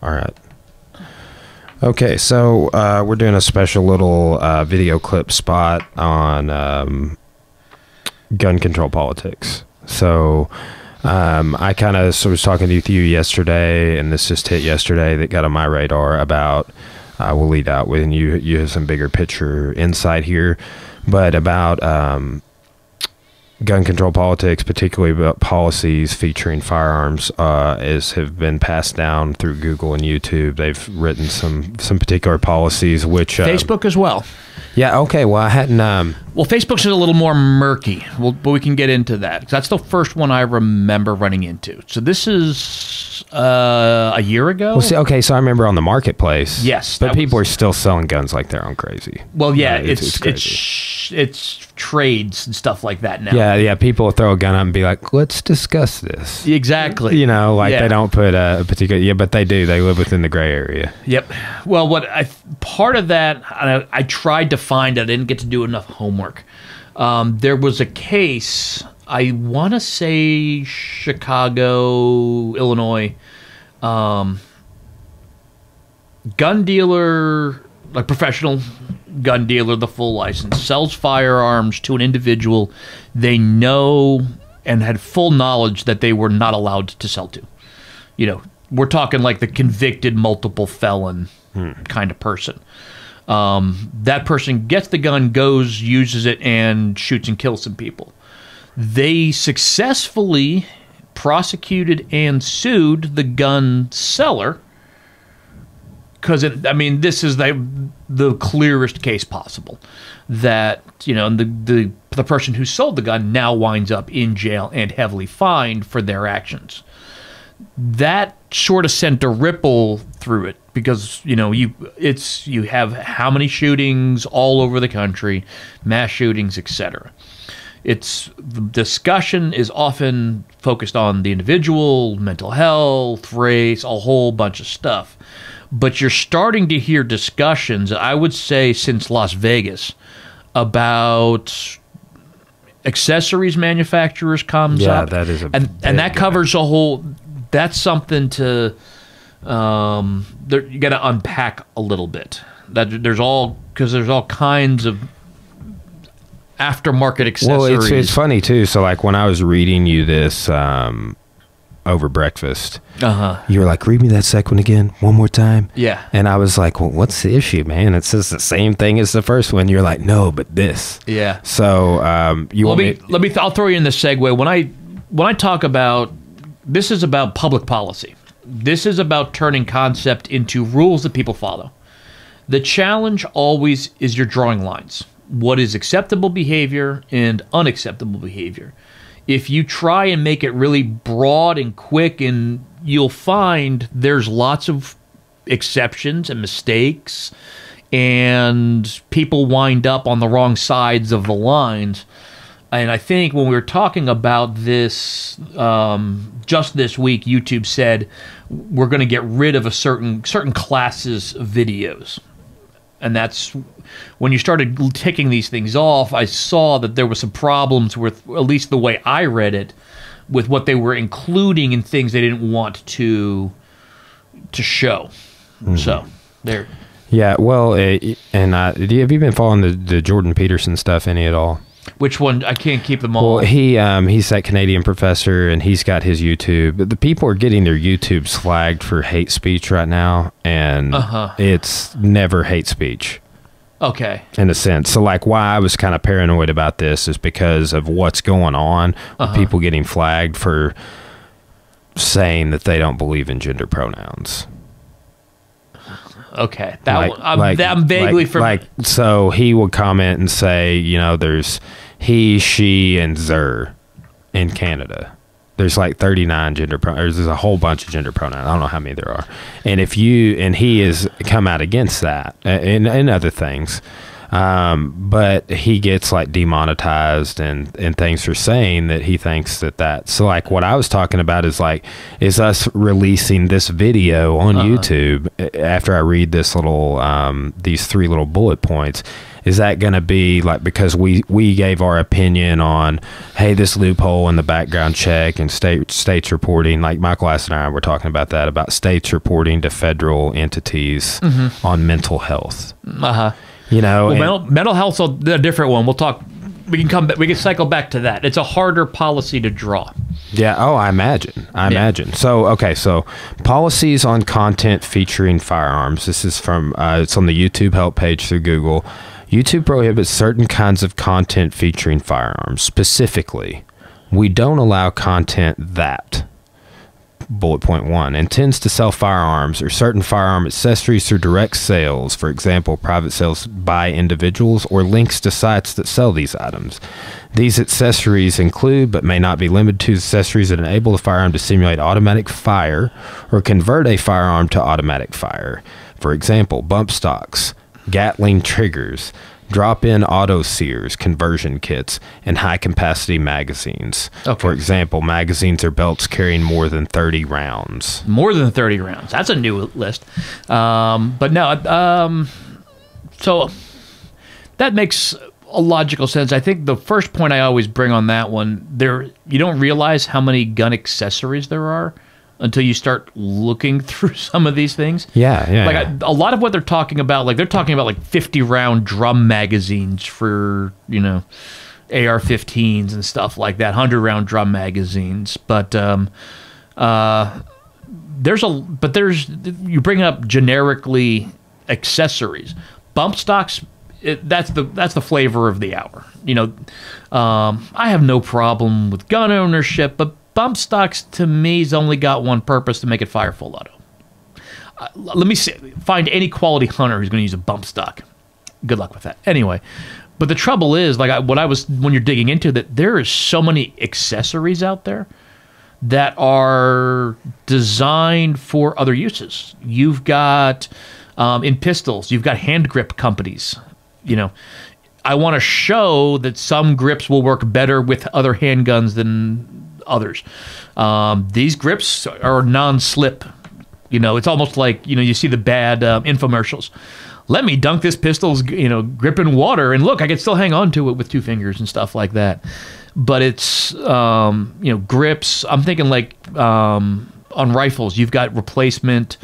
All right. Okay, so we're doing a special little video clip spot on gun control politics. So I kind of was talking to you yesterday, and this just hit yesterday that got on my radar about, we'll lead out with, and you have some bigger picture insight here, but about gun control politics, particularly about policies featuring firearms, have been passed down through Google and YouTube. They've written some particular policies, which Facebook as well. Yeah. Okay. Well, I hadn't. Well, Facebook's a little more murky, but we can get into that. That's the first one I remember running into. So this is a year ago. Well, see, okay, so I remember on the marketplace. Yes, but people are still selling guns like they're on crazy. Well, yeah, it's trades and stuff like that now. Yeah. People will throw a gun up and be like, "Let's discuss this." Exactly. You know, like they don't put a particular. Yeah, but they do. They live within the gray area. Yep. Well, part of that I tried to find. I didn't get to do enough homework. There was a case, I want to say Chicago, Illinois, gun dealer, like professional gun dealer, the full license, sells firearms to an individual they know and had full knowledge that they were not allowed to sell to. You know, we're talking like the convicted multiple felon kind of person. That person gets the gun, goes, uses it, and shoots and kills some people. They successfully prosecuted and sued the gun seller because, I mean, this is the clearest case possible. That, you know, the person who sold the gun now winds up in jail and heavily fined for their actions. That sort of sent a ripple through it because, you know, you have how many shootings all over the country, mass shootings, etc. The discussion is often focused on the individual, mental health, race, a whole bunch of stuff. But you're starting to hear discussions, I would say since Las Vegas, about accessories manufacturers comes up. Yeah, that is and that covers a whole. That's something to you got to unpack a little bit. There's all kinds of aftermarket accessories. Well, it's funny too. So like when I was reading you this over breakfast, you were like, "Read me that second one again, one more time." Yeah, and I was like, "Well, what's the issue, man? It says the same thing as the first one." You're like, "No, but this." Yeah. So I'll throw you in the segue when I talk about. This is about public policy. This is about turning concept into rules that people follow. The challenge always is you're drawing lines. What is acceptable behavior and unacceptable behavior? If you try and make it really broad and quick, and you'll find there's lots of exceptions and mistakes, and people wind up on the wrong sides of the lines. And I think when we were talking about this just this week, YouTube said we're going to get rid of certain classes of videos. And that's when you started ticking these things off, I saw that there were some problems with, at least the way I read it, with what they were including in things they didn't want to show. So there. Yeah, well, and have you been following the Jordan Peterson stuff any at all? Which one? I can't keep them all. Well, he's that Canadian professor, and he's got his YouTube. The people are getting their YouTubes flagged for hate speech right now, and it's never hate speech. Okay. In a sense. So, like, why I was kind of paranoid about this is because of what's going on with people getting flagged for saying that they don't believe in gender pronouns. Okay, I'm vaguely familiar. So he would comment and say, you know, there's he, she, and zer in Canada. There's like 39 gender pronouns. There's a whole bunch of gender pronouns. I don't know how many there are. And he has come out against that and other things. But he gets like demonetized and things for saying that he thinks that. So like what I was talking about is us releasing this video on YouTube after I read this little, these 3 little bullet points. is that going to be like, because we gave our opinion on, hey, this loophole in the background check and states reporting, like Michael Ass and I were talking about that, about states reporting to federal entities on mental health. You know, well, mental health's a different one. We'll talk. We can come back. We can cycle back to that. It's a harder policy to draw. Yeah. Oh, I imagine. So, okay. So, policies on content featuring firearms. This is from. It's on the YouTube help page through Google. YouTube prohibits certain kinds of content featuring firearms. Specifically, we don't allow content that. Bullet point 1 intends to sell firearms or certain firearm accessories through direct sales, for example, private sales by individuals, or links to sites that sell these items. These accessories include, but may not be limited to, accessories that enable the firearm to simulate automatic fire or convert a firearm to automatic fire. For example, bump stocks, Gatling triggers, drop-in auto sears, conversion kits, and high-capacity magazines. Okay. For example, magazines or belts carrying more than 30 rounds. More than 30 rounds. That's a new list. But no, so that makes a logical sense. I think the first point I always bring on that one, you don't realize how many gun accessories there are until you start looking through some of these things. Yeah. A lot of what they're talking about, like they're talking about like 50-round drum magazines for, you know, AR-15s and stuff like that, 100-round drum magazines. But you bring up generically accessories, bump stocks. That's the flavor of the hour. You know, I have no problem with gun ownership, but bump stocks, to me, has only got one purpose: to make it fire full auto. Let me find any quality hunter who's going to use a bump stock. Good luck with that. Anyway, but the trouble is, when you're digging into that, there is so many accessories out there that are designed for other uses. You've got, in pistols, you've got hand grip companies. You know, I want to show that some grips will work better with other handguns than others. These grips are non-slip. You know, it's almost like, you know, you see the bad infomercials. Let me dunk this pistol's, you know, grip in water, and look, I can still hang on to it with 2 fingers and stuff like that. But it's, you know, grips. I'm thinking like on rifles, you've got replacement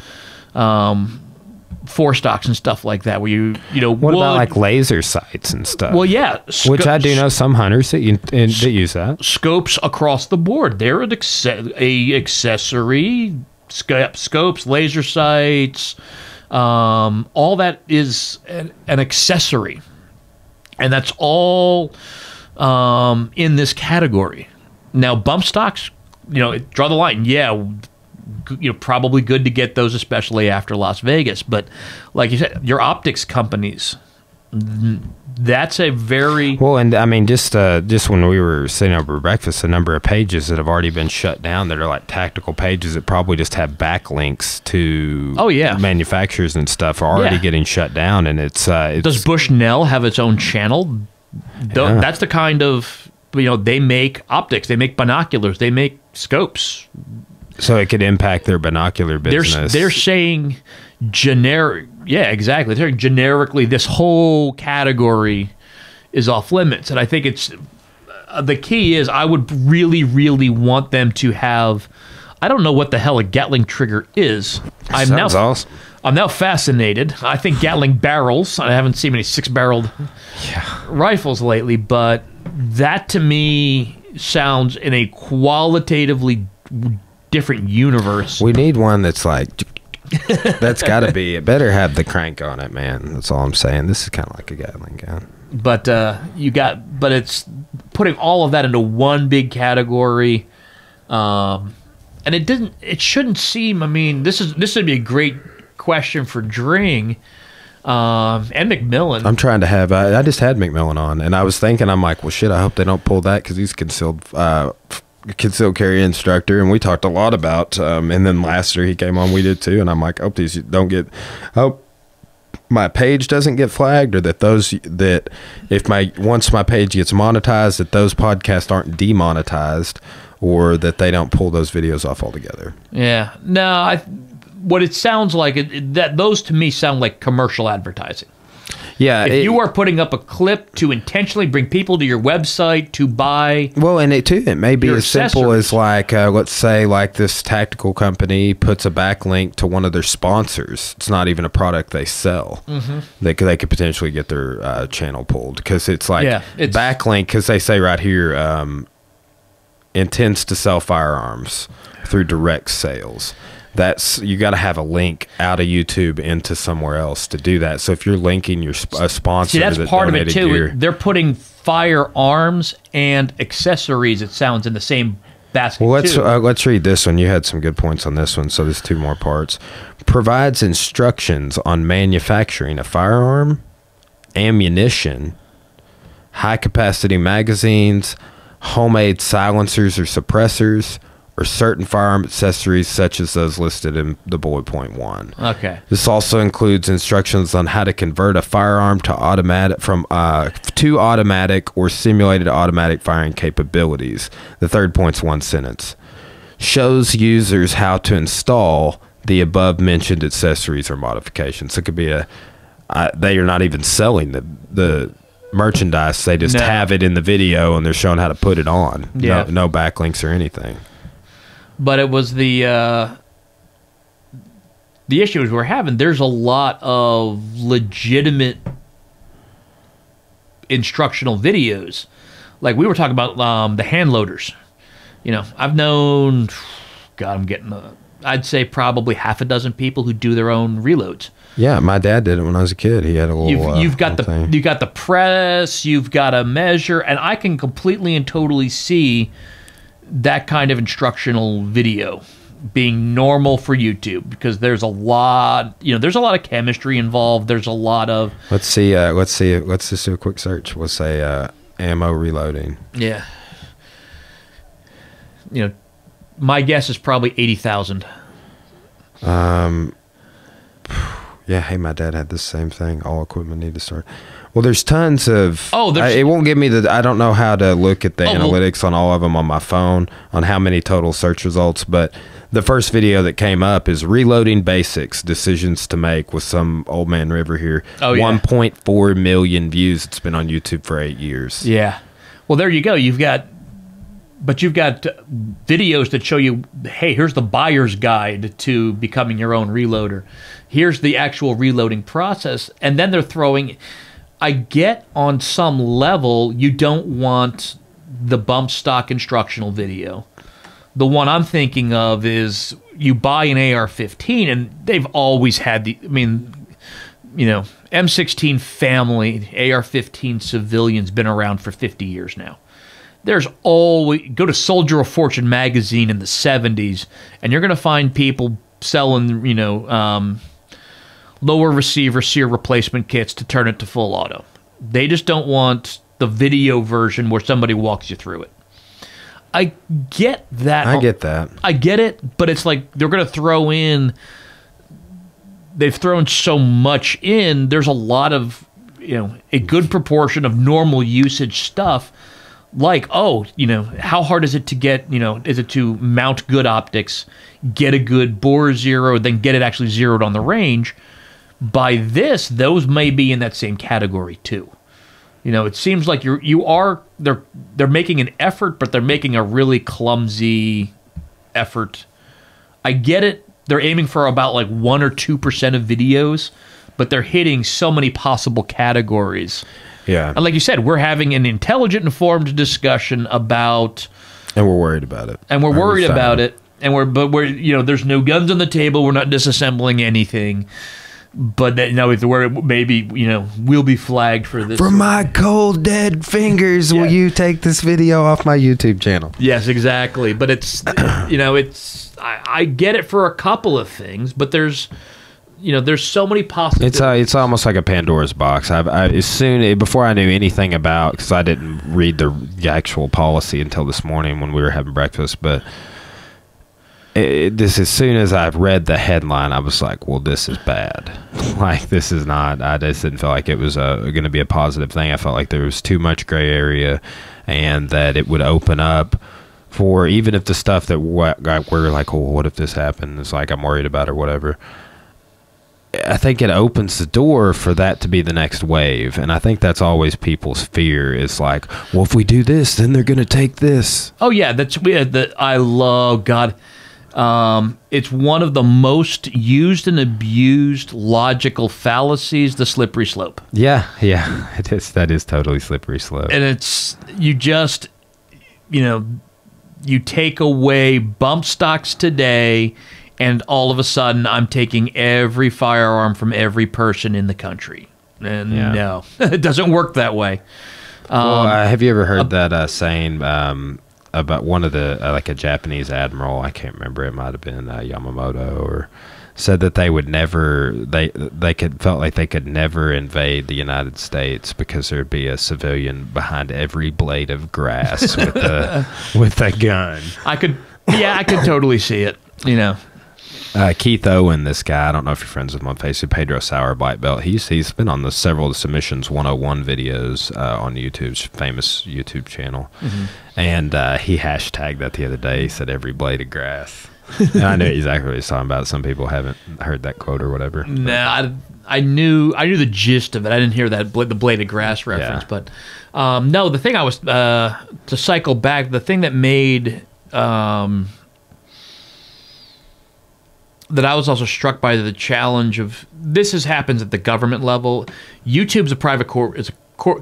forestocks and stuff like that, where you know, what about like laser sights and stuff? Well, yeah, which I do know some hunters that use that. Scopes across the board, they're an accessory. Scopes, laser sights, all that is an accessory, and that's all in this category. Now, bump stocks, you know, draw the line. Yeah. You know, probably good to get those, especially after Las Vegas. But like you said, your optics companies, that's a very well. And I mean, just when we were sitting over breakfast, the number of pages that have already been shut down that are like tactical pages that probably just have backlinks to manufacturers and stuff are already getting shut down. And it's does Bushnell have its own channel? Yeah. That's the kind of, you know, they make optics, they make binoculars, they make scopes. So it could impact their binocular business. They're saying generic. Yeah, exactly. They're saying generically this whole category is off limits. And I think it's the key is I would really, really want them to have. I don't know what the hell a Gatling trigger is. Sounds awesome. I'm now fascinated. I think Gatling barrels. I haven't seen many 6-barreled rifles lately, but that to me sounds in a qualitatively different universe. We need one that's like that's got to be, it better have the crank on it, man. That's all I'm saying. This is kind of like a Gatling gun. But but it's putting all of that into one big category, and it shouldn't seem. I mean, this would be a great question for Dring and McMillan. I'm trying to have. I just had McMillan on, and I was thinking, I'm like, well, shit. I hope they don't pull that because he's concealed carry instructor, and we talked a lot about and then last year he came on, we did too, and I'm like, hope these don't get, hope my page doesn't get flagged, or that once my page gets monetized, that those podcasts aren't demonetized, or that they don't pull those videos off altogether. Yeah, no, what it sounds like, that those to me sound like commercial advertising. Yeah, if you are putting up a clip to intentionally bring people to your website to buy, well, and it may be as simple accessories. as like, let's say, like this tactical company puts a backlink to one of their sponsors. It's not even a product they sell. They could potentially get their channel pulled because it's like it's backlink, because they say right here intends to sell firearms through direct sales. That's, you got to have a link out of YouTube into somewhere else to do that. So if you're linking your a sponsor, see, that's to the part of it donated too. gear, They're putting firearms and accessories, it sounds, in the same basket. well, let's read this one. You had some good points on this one, so there's 2 more parts. Provides instructions on manufacturing a firearm, ammunition, high capacity magazines, homemade silencers or suppressors, or certain firearm accessories such as those listed in the bullet point 1. Okay. This also includes instructions on how to convert a firearm to automatic or simulated automatic firing capabilities. The third point's 1 sentence. Shows users how to install the above mentioned accessories or modifications. So it could be they are not even selling the merchandise. They just have it in the video and they're showing how to put it on. Yeah. No backlinks or anything. But it was the issues we're having. There's a lot of legitimate instructional videos. Like we were talking about the hand loaders. You know, I've known, God, I'm getting, I'd say probably half a dozen people who do their own reloads. Yeah, my dad did it when I was a kid. He had a little. You've got the thing. you got the press, you've got a measure, and I can completely and totally see that kind of instructional video being normal for YouTube because there's a lot, there's a lot of chemistry involved. There's a lot of. Let's see. Let's just do a quick search. We'll say ammo reloading. Yeah. My guess is probably 80,000. Yeah, hey, my dad had the same thing. All equipment need to start. Well, there's tons of. It won't give me I don't know how to look at the analytics on all of them on my phone on how many total search results, but the first video that came up is reloading basics, decisions to make with some old man River here. 1.4 million views. It's been on YouTube for 8 years. Yeah. Well, there you go. You've got videos that show you, hey, here's the buyer's guide to becoming your own reloader. Here's the actual reloading process. And then they're throwing, I get on some level, you don't want the bump stock instructional video. The one I'm thinking of is you buy an AR-15, and they've always had M16 family, AR-15 civilians been around for 50 years now. There's always, go to Soldier of Fortune magazine in the 70s, and you're going to find people selling, lower receiver sear replacement kits to turn it to full auto. They just don't want the video version where somebody walks you through it. I get that. I get that. I get it, but it's like they're going to throw in, they've thrown so much in, there's a lot of, a good proportion of normal usage stuff. Like, how hard is it to get, is it to mount good optics, get a good bore zero, then get it actually zeroed on the range? By this, those may be in that same category too. It seems like they're making an effort, but they're making a really clumsy effort. I get it. They're aiming for about like 1 or 2% of videos, but they're hitting so many possible categories. Yeah. And like you said, we're having an intelligent, informed discussion about... And we're worried about it. And we're worried about it. And we're there's no guns on the table. We're not disassembling anything. But where maybe, we'll be flagged for this. From my cold, dead fingers, will you take this video off my YouTube channel? Yes, exactly. But it's, I get it for a couple of things, but there's so many possibilities. It's almost like a Pandora's box. Before I knew anything about, because I didn't read the actual policy until this morning when we were having breakfast, but as soon as I read the headline, I was like, well, this is bad. Like, this is not, I just didn't feel like it was going to be a positive thing. I felt like there was too much gray area and that it would open up for, even if the stuff that we're like, well, what if this happened? It's like, I'm worried about or whatever. I think it opens the door for that to be the next wave. And I think that's always people's fear is like, well, if we do this, then they're going to take this. Oh, yeah. I love, God. It's one of the most used and abused logical fallacies, the slippery slope. Yeah. It is. That is totally slippery slope. And it's, you just, you take away bump stocks today, and all of a sudden I'm taking every firearm from every person in the country. And no, it doesn't work that way. Have you ever heard that saying about one of the, like a Japanese admiral, I can't remember, it might have been Yamamoto, or said that they would never, felt like they could never invade the United States because there'd be a civilian behind every blade of grass with a gun. I could totally see it, Keith Owen, this guy, I don't know if you're friends with him on Facebook, Pedro Sauer black belt. He's been on several of the Submissions 101 videos on YouTube's famous YouTube channel, and he hashtagged that the other day. He said every blade of grass, and I knew exactly what he's talking about. Some people haven't heard that quote or whatever. No, I knew the gist of it. I didn't hear the blade of grass reference, but no, the thing I was to cycle back, the thing that made that I was also struck by the challenge of this happens at the government level. YouTube's a private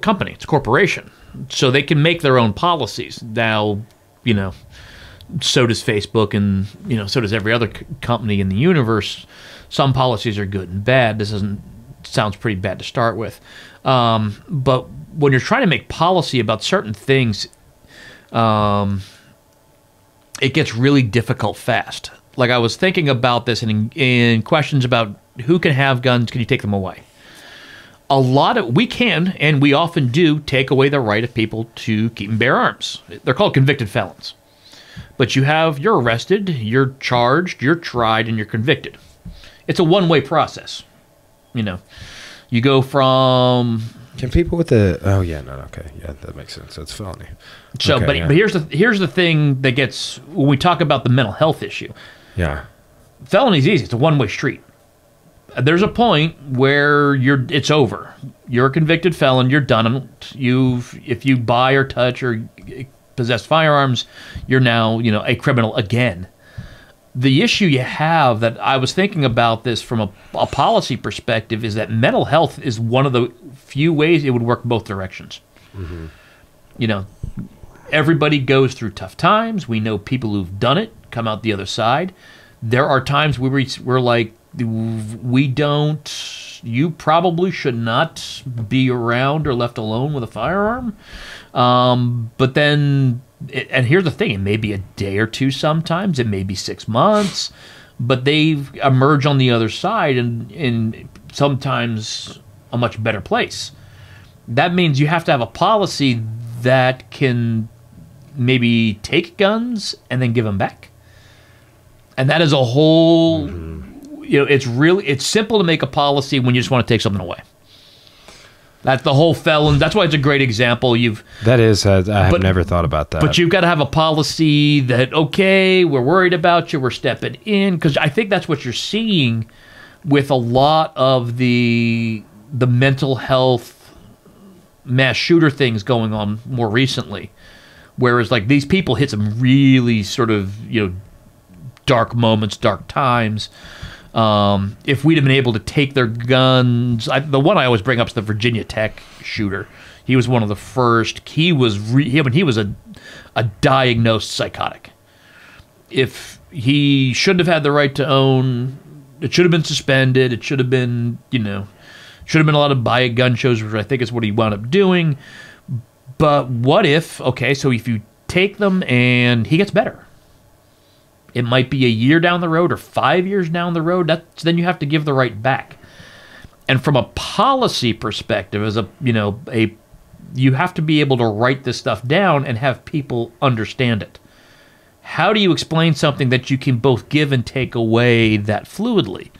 company. It's a corporation. So they can make their own policies. Now, so does Facebook, and, so does every other company in the universe. Some policies are good and bad. This sounds pretty bad to start with. But when you're trying to make policy about certain things, it gets really difficult fast. Like, I was thinking about this, and in questions about who can have guns, can you take them away? We can, and we often do, take away the right of people to keep and bear arms. They're called convicted felons. But you're arrested, you're charged, you're tried, and you're convicted. It's a one-way process. You go from... Can people with the... Oh, yeah, no, okay. Yeah, that makes sense. That's felony. So, okay, but here's the thing that gets... When we talk about the mental health issue... Yeah. Felony's easy. It's a one-way street. There's a point where it's over. You're a convicted felon. You're done. If you buy or touch or possess firearms, you're now, a criminal again. The issue you have, that I was thinking about this from a policy perspective, is that mental health is one of the few ways it would work both directions. Everybody goes through tough times. We know people who've done it come out the other side. There are times where we're like, you probably should not be around or left alone with a firearm. But then, and here's the thing, it may be a day or two sometimes, it may be 6 months, but they've emerged on the other side in sometimes a much better place. That means you have to have a policy that can maybe take guns and then give them back. And that is a whole, it's simple to make a policy when you just want to take something away. That's the whole felon. That's why it's a great example. That is, I have never thought about that. But you've got to have a policy that, okay, we're worried about you, we're stepping in, because I think that's what you're seeing with a lot of the mental health mass shooter things going on more recently. Whereas, like, these people hit some really sort of, dark moments, dark times. If we'd have been able to take their guns, the one I always bring up is the Virginia Tech shooter. He was one of the first. He was a diagnosed psychotic. If he shouldn't have had the right to own, it should have been suspended. It should have been, should have been allowed to buy at gun shows, which I think is what he wound up doing. But what if, okay, so if you take them and he gets better, it might be a year down the road or 5 years down the road, then you have to give the right back. And from a policy perspective, as you have to be able to write this stuff down and have people understand it. How do you explain something that you can both give and take away that fluidly?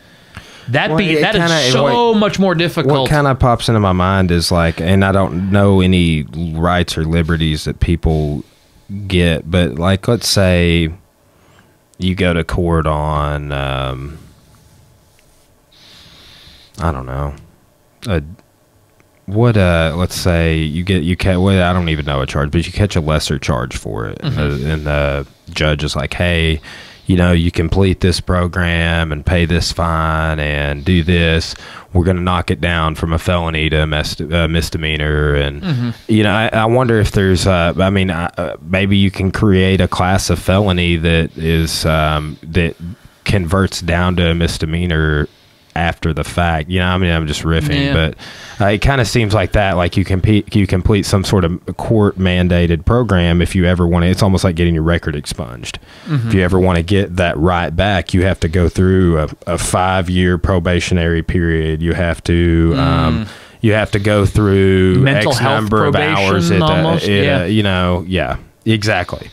That is so much more difficult. What kind of pops into my mind is like, and I don't know any rights or liberties that people get, but like, let's say you go to court on I don't know. Let's say you catch, well, I don't even know a charge, but you catch a lesser charge for it, and the judge is like, hey, you complete this program and pay this fine and do this. We're going to knock it down from a felony to a misdemeanor. And, I wonder if there's, maybe you can create a class of felony that is, that converts down to a misdemeanor after the fact. I'm just riffing, but it kind of seems like that. Like you complete some sort of court mandated program if you ever want to. It's almost like getting your record expunged. If you ever want to get that right back, you have to go through a 5-year probationary period. You have to go through mental X health number of hours almost, exactly.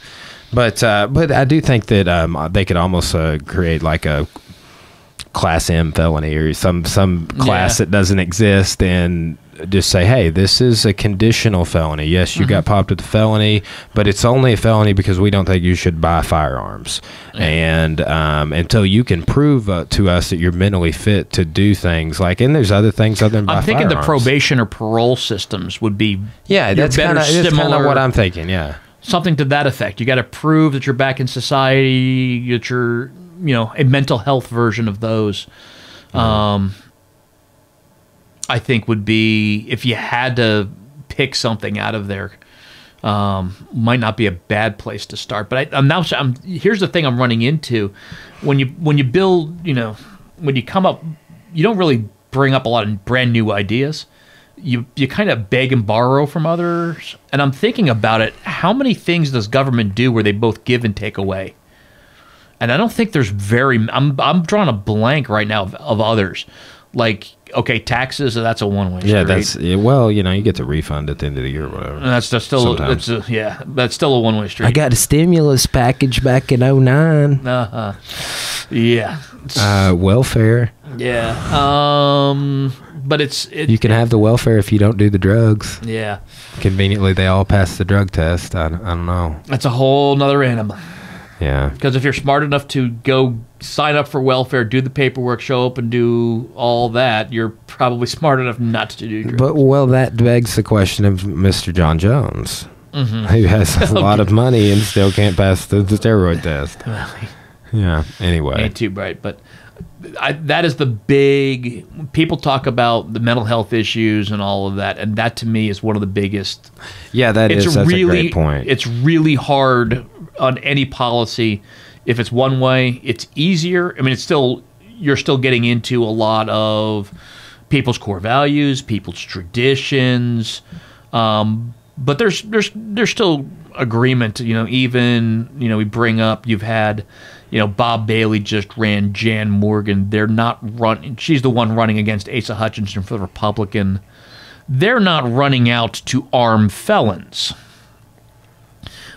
But I do think that they could almost create like a Class M felony or some class that doesn't exist, and just say, hey, this is a conditional felony. Yes, you got popped with the felony, but it's only a felony because we don't think you should buy firearms. And until you can prove to us that you're mentally fit to do things like, and there's other things other than buy I'm thinking firearms. The probation or parole systems would be that's kind of what I'm thinking. Something to that effect. You got to prove that you're back in society, that you're a mental health version of those. I think would be, if you had to pick something out of there, might not be a bad place to start. But here's the thing I'm running into: when you build, when you come up, you don't really bring up a lot of brand new ideas. You kind of beg and borrow from others. And I'm thinking about it: how many things does government do where they both give and take away? And I don't think there's I'm drawing a blank right now of others. Like, okay, taxes, that's a one-way street. You get the refund at the end of the year or whatever. And that's still that's still a one-way street. I got a stimulus package back in 2009. Welfare. But you can have the welfare if you don't do the drugs. Yeah. Conveniently, they all pass the drug test. I don't know. That's a whole nother animal. Yeah. Because if you're smart enough to go sign up for welfare, do the paperwork, show up, and do all that, you're probably smart enough not to do drugs. But, that begs the question of Mr. John Jones, who has a lot of money and still can't pass the steroid test. Yeah, anyway. Ain't too bright, but that is the big... People talk about the mental health issues and all of that, and that to me is one of the biggest... Yeah, that's a great point. It's really hard on any policy. If it's one way, it's easier. I mean, you're still getting into a lot of people's core values, people's traditions, but there's still agreement. We bring up, you've had, Bob Bailey just ran Jan Morgan. They're not running. She's the one running against Asa Hutchinson for the Republican. They're not running out to arm felons.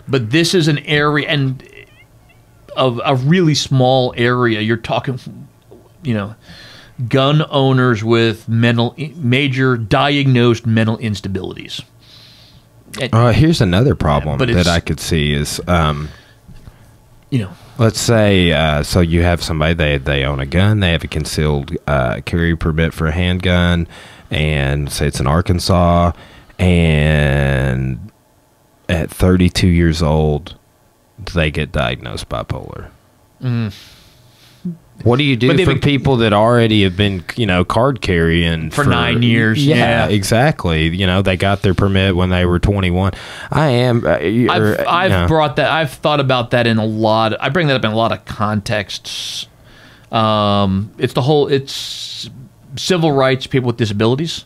But this is an area, and of a really small area. You're talking, gun owners with major diagnosed mental instabilities. Here's another problem that I could see is, let's say, so you have somebody, they own a gun, they have a concealed carry permit for a handgun, and say it's in Arkansas, and at 32 years old, they get diagnosed bipolar. What do you do for people that already have been, card carrying for 9 years? Yeah, exactly. They got their permit when they were 21. I've thought about that in a lot. I bring that up in a lot of contexts. It's civil rights, people with disabilities.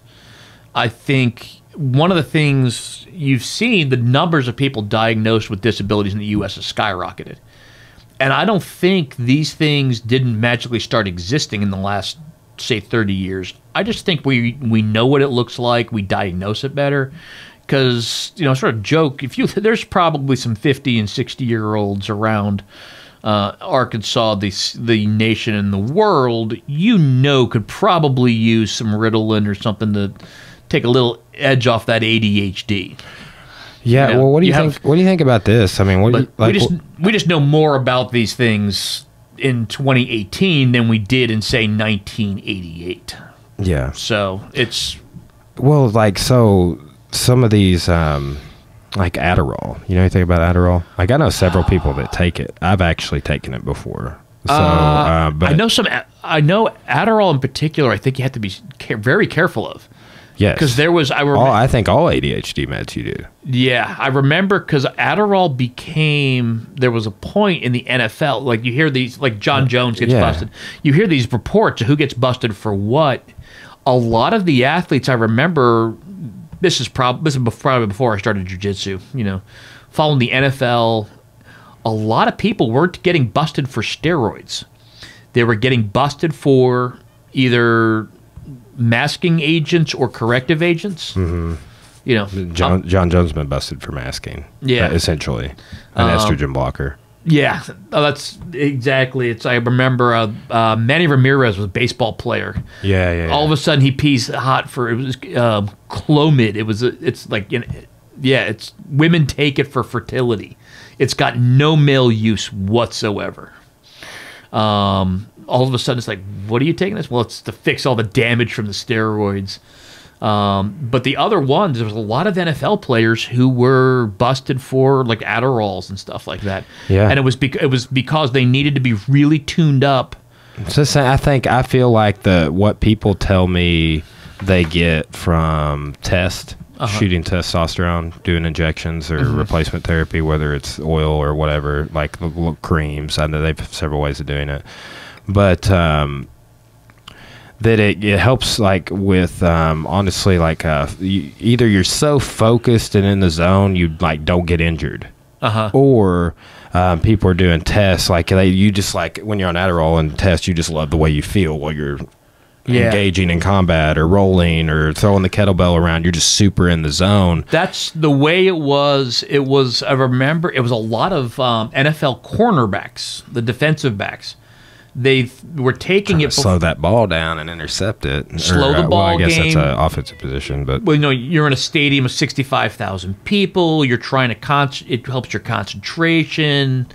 I think one of the things you've seen, the numbers of people diagnosed with disabilities in the U.S. has skyrocketed. And I don't think these things didn't magically start existing in the last, say, 30 years. I just think we know what it looks like. We diagnose it better. Because, sort of joke, there's probably some 50 and 60-year-olds around Arkansas, the nation and the world, could probably use some Ritalin or something to take a little edge off that ADHD. Yeah, well, what do you think? What do you think about this? I mean, we just know more about these things in 2018 than we did in, say, 1988. Yeah. So it's Well, like, so some of these, like Adderall. You know anything about Adderall? Like, I know several people that take it. I've actually taken it before. So, but I know Adderall in particular. I think you have to be very careful of. yes, Because there was I think all ADHD meds you do. Yeah, I remember because Adderall there was a point in the NFL, like you hear these, like John Jones gets busted. You hear these reports of who gets busted for what. A lot of the athletes, I remember, this is probably before I started jiu-jitsu, following the NFL, a lot of people weren't getting busted for steroids. They were getting busted for either masking agents or corrective agents. Mm-hmm. John Jones been busted for masking. Yeah, essentially an estrogen blocker. Yeah, that's exactly. I remember Manny Ramirez was a baseball player. Yeah. All of a sudden he pees hot for it was Clomid. It's women take it for fertility. It's got no male use whatsoever. All of a sudden it's like, what are you taking this? Well, it's to fix all the damage from the steroids. But the other ones, there was a lot of NFL players who were busted for like Adderalls and stuff like that. Yeah, and it was because they needed to be really tuned up. So I feel like what people tell me they get from shooting testosterone, doing injections or replacement therapy, whether it's oil or whatever, like the creams. I know they have several ways of doing it, but that it helps, like, with honestly, like, either you're so focused and in the zone you like don't get injured, or people are doing tests like you just, like, when you're on Adderall and tests, you just love the way you feel while you're engaging in combat or rolling or throwing the kettlebell around. You're just super in the zone. That's the way it was. I remember it was a lot of NFL cornerbacks, the defensive backs. They were taking it. Slow that ball down and intercept it. Slow the ball I guess game. that's an offensive position, but you're in a stadium of 65,000 people. You're trying to it helps your concentration.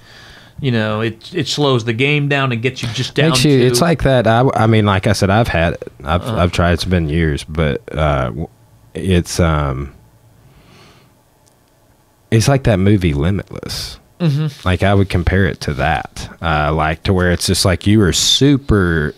It slows the game down and gets you just down. It's like that. I mean, like I said, I've had it. I've tried. It's been years, but it's like that movie Limitless. Mm-hmm. Like, I would compare it to that, like, to where it's just like you are super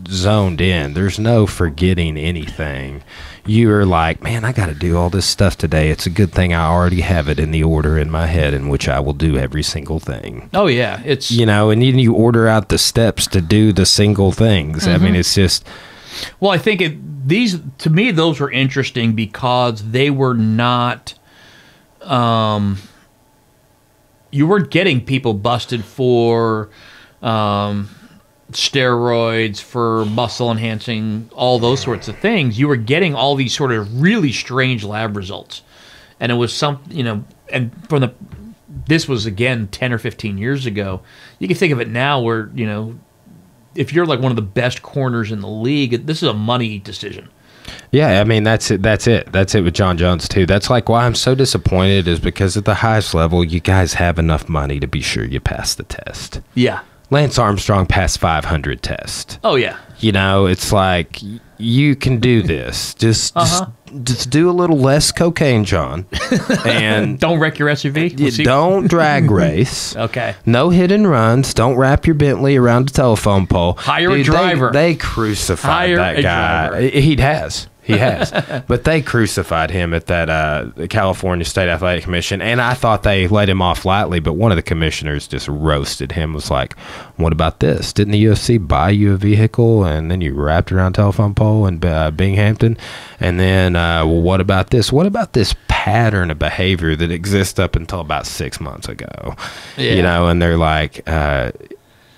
zoned in. There's no forgetting anything. You are like, man, I got to do all this stuff today. It's a good thing I already have it in the order in my head in which I will do every single thing. Oh yeah, it's and then you order out the steps to do the single things. I mean, it's just. Well, I think to me those were interesting because they were not. You weren't getting people busted for steroids, for muscle enhancing, all those sorts of things. You were getting all these sort of really strange lab results. And it was and this was, again, 10 or 15 years ago. You can think of it now where, if you're like one of the best corners in the league, this is a money decision. Yeah, I mean, that's it. That's it with John Jones, too. That's like why I'm so disappointed, is because at the highest level, you guys have enough money to be sure you pass the test. Yeah. Lance Armstrong passed 500 tests. Oh, yeah. It's like, you can do this. Just do a little less cocaine, John. And don't wreck your SUV. Don't drag race. Okay. No hit and runs. Don't wrap your Bentley around a telephone pole. Hire a driver. They crucified that guy. Driver. He has. But they crucified him at that California State Athletic Commission, and I thought they let him off lightly, but one of the commissioners just roasted him, was like, what about this? Didn't the UFC buy you a vehicle, and then you wrapped around a telephone pole in Binghamton? And then, what about this? What about this pattern of behavior that exists up until about 6 months ago? Yeah. And they're like,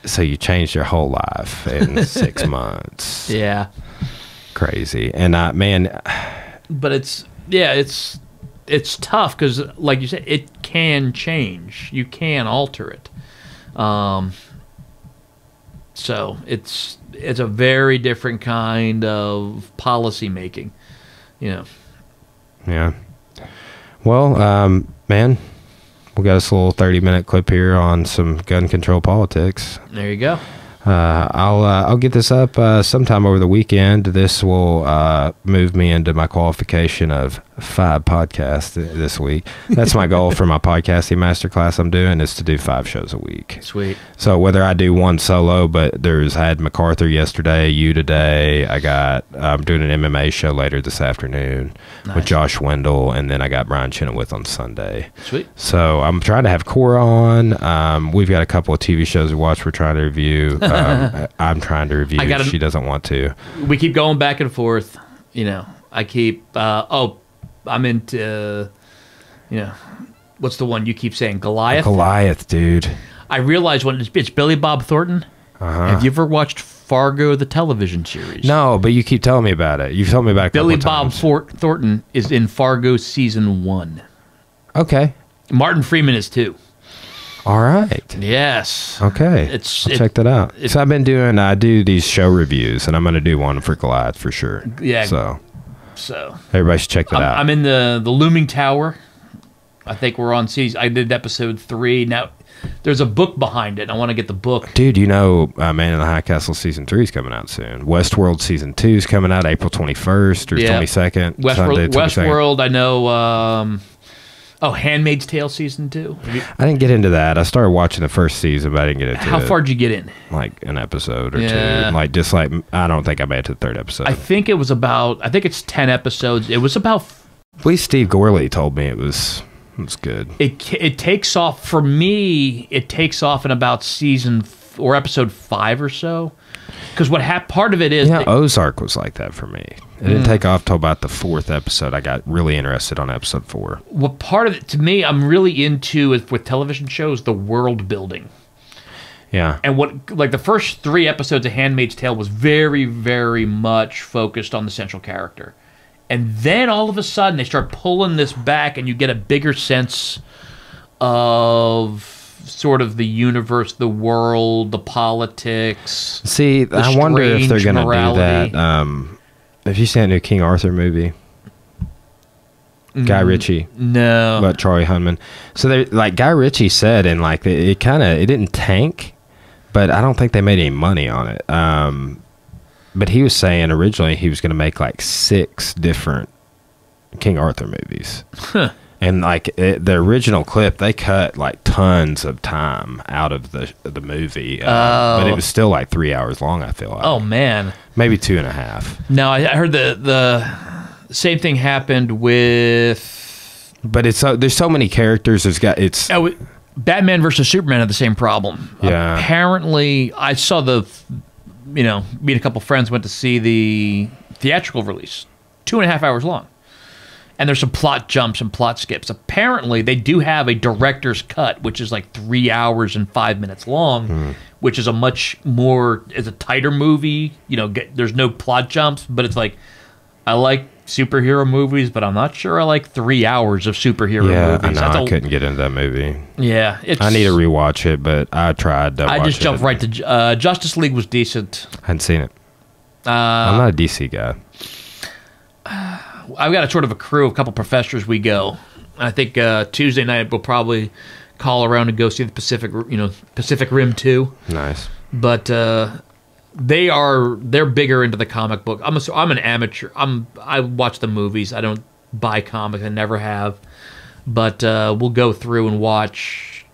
so you changed your whole life in 6 months. Yeah. Crazy. And man, but it's tough because, like you said, it can change. You can alter it. So it's a very different kind of policy making. Yeah. Well, man, we got this little 30-minute clip here on some gun control politics. There you go. I'll get this up sometime over the weekend. This will move me into my qualification of 5 podcasts this week. That's my goal for my podcasting masterclass I'm doing, is to do 5 shows a week. Sweet. So whether I do one solo, but I had MacArthur yesterday, you today. I'm doing an MMA show later this afternoon with Josh Wendell, and then I got Brian Chenoweth on Sunday. Sweet. So I'm trying to have Cora on. We've got a couple of TV shows to watch. We're trying to review. I'm trying to review. She doesn't want to. We keep going back and forth. I keep. I'm into. What's the one you keep saying? Goliath. Goliath, dude. I realize when it's Billy Bob Thornton. Have you ever watched Fargo, the television series? No, but you keep telling me about it. You've told me about it. Billy Bob Thornton is in Fargo season 1. Okay. Martin Freeman is too. All right. Yes. Okay. I'll check that out. So I do these show reviews, and I'm going to do one for Goliath for sure. Yeah. So everybody should check that out. I'm in the Looming Tower. I think we're on season. I did episode 3. Now, there's a book behind it. I want to get the book. Dude, Man in the High Castle season 3 is coming out soon. Westworld season 2 is coming out April 21st or 22nd. Westworld, I know. Handmaid's Tale season 2. I didn't get into that. I started watching the first season, but I didn't get into it. How far did you get in? Like an episode or 2. I don't think I made it to the 3rd episode. I think it's 10 episodes. It was about. At least Steve Gorley told me it was good. It takes off for me. It takes off in about season or episode 5 or so. Because part of it is Ozark was like that for me. It didn't take off till about the 4th episode. I got really interested on episode 4. What part of it to me I'm really into with television shows, the world building. Yeah. And the first 3 episodes of Handmaid's Tale was very, very much focused on the central character. And then all of a sudden they start pulling this back, and you get a bigger sense of sort of the universe, the world, the politics. See, I wonder if they're going to do that. Have you seen that new King Arthur movie? Guy Ritchie. No. About Charlie Hunnam. So Guy Ritchie said, and it didn't tank, but I don't think they made any money on it. But he was saying originally he was going to make 6 different King Arthur movies. Huh. And the original clip, they cut tons of time out of the movie, but it was still 3 hours long. I feel like. Oh man, maybe 2.5. No, I heard the same thing happened with. But there's so many characters. Batman versus Superman had the same problem. Yeah. Apparently, I saw me and a couple friends went to see the theatrical release, 2.5 hours long. And there's some plot jumps and plot skips. Apparently, they do have a director's cut, which is 3 hours and 5 minutes long, which is is a tighter movie. There's no plot jumps, but it's I like superhero movies, but I'm not sure I like 3 hours of superhero movies. Yeah, I couldn't get into that movie. Yeah. I need to rewatch it, but I tried to watch it. I just jumped right to... Justice League was decent. I hadn't seen it. I'm not a DC guy. I've got a crew of a couple professors we go. I think Tuesday night we'll probably call around and go see the Pacific Rim 2. Nice. But they're bigger into the comic book. I'm an amateur. I watch the movies. I don't buy comics. I never have. But we'll go through and watch,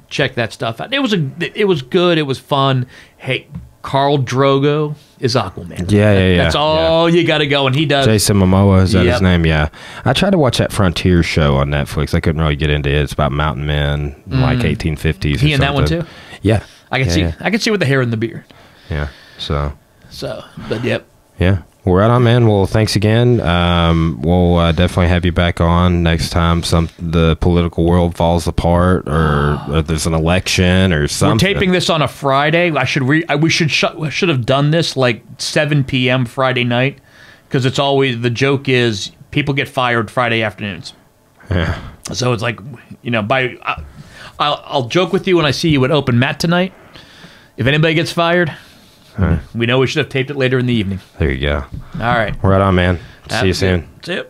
check that stuff out. It was good. It was fun. Hey, Khal Drogo is Aquaman. Yeah. That's all you got to go, and he does. Jason Momoa, is that his name? Yeah. I tried to watch that Frontier show on Netflix. I couldn't really get into it. It's about mountain men, 1850s. He in that one too? Yeah. I can see with the hair and the beard. Yeah. So, but yep. Yeah. Well, right on, man. Well, thanks again. We'll definitely have you back on next time the political world falls apart or there's an election or something. We're taping this on a Friday. We should have done this 7 p.m. Friday night, because it's always the joke is people get fired Friday afternoons. Yeah. So it's I'll joke with you when I see you at Open Mat tonight. If anybody gets fired, we know we should have taped it later in the evening. There you go. All right. Right on, man. See you soon. See you.